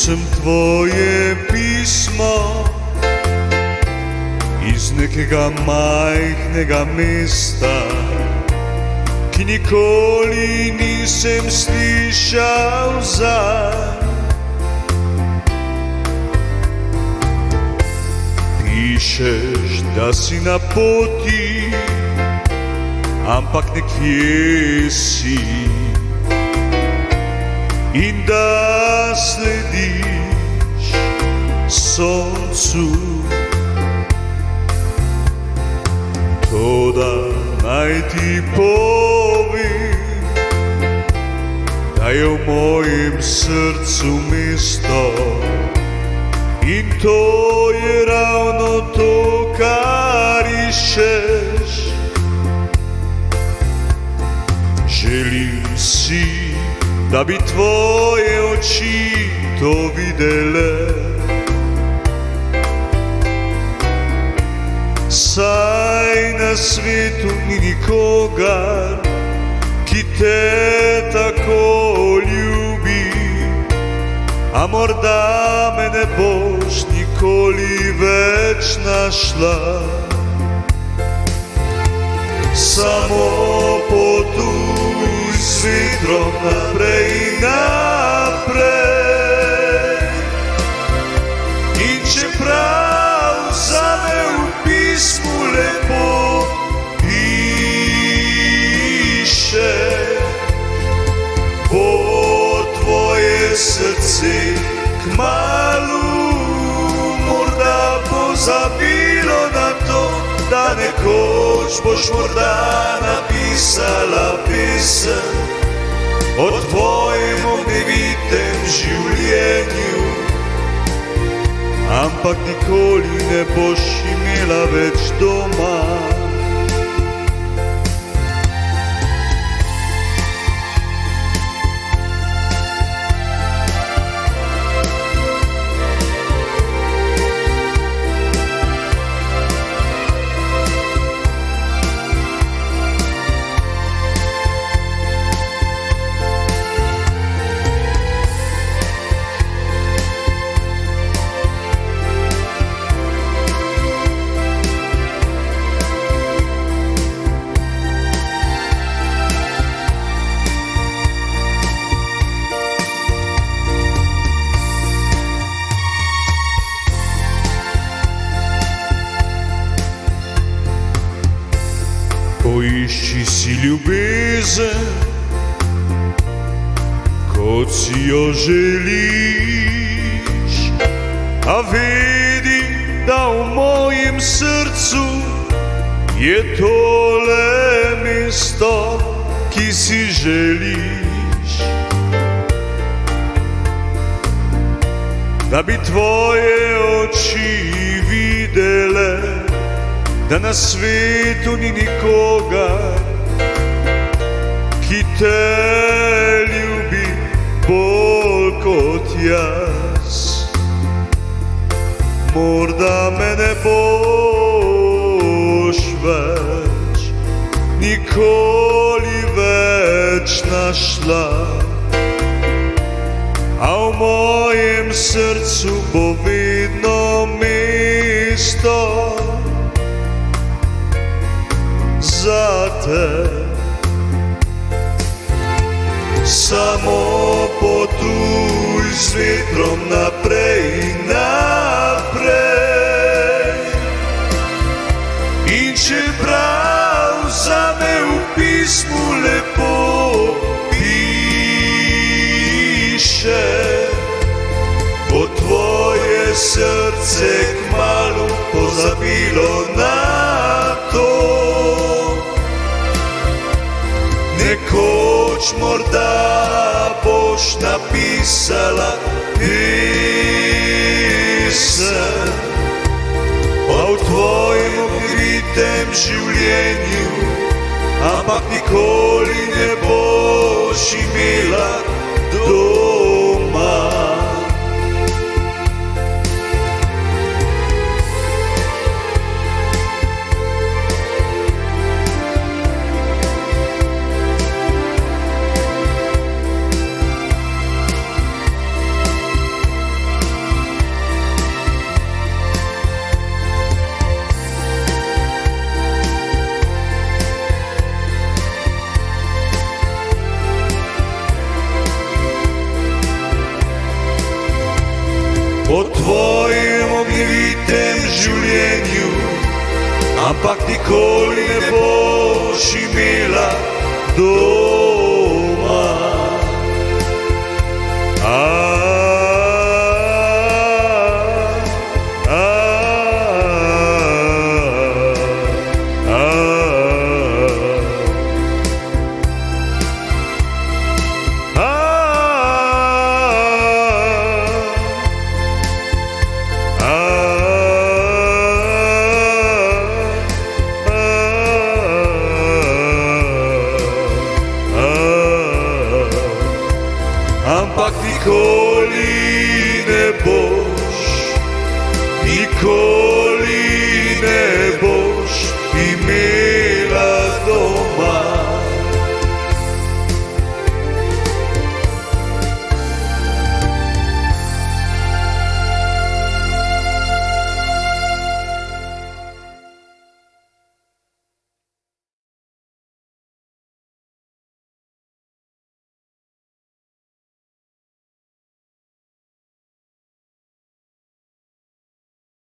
sam tvoje pismo iz nekega majhnega mesta, ki nikoli nisem slišal zanj. Pišeš, da si na poti, ampak nekje si, in da slediš soncu. Toda naj ti povem, da je v mojem srcu mesto, in to je ravno to, kar iščeš. Želim si, da bi tvoje oči to videle, saj na svetu ni nikogar, ki te tako ljubi. A morda me ne boš nikoli več našla. Samo potuj s vetrom naprej in naprej. In čeprav zame v pismu lepo piše, bo tvoje srce kmalu morda pozabilo na to, da nekoč boš morda napisala pesem o tvojem ognjevitem življenju, ampak nikoli ne boš imela več doma. Poišči si ljubezen, kot si jo želiš, a vedi, da v mojem srcu je tole mesto, ki si želiš. Da bi tvoje oči videle, da na svetu ni nikogar, ki te ljubi bolj kot jaz. Morda me ne boš več, nikoli več našla, a v mojem srcu bo vedno mesto zate. Samo potuj s vetrom naprej in naprej. In čeprav zame v pismu lepo piše, bo tvoje srce kmalu pozabilo na to. Nekoč morda boš napisala pesem o tvojem ognjevitem življenju, ampak nikoli ne boš imela doma. pak nikoli ne boš imela doma.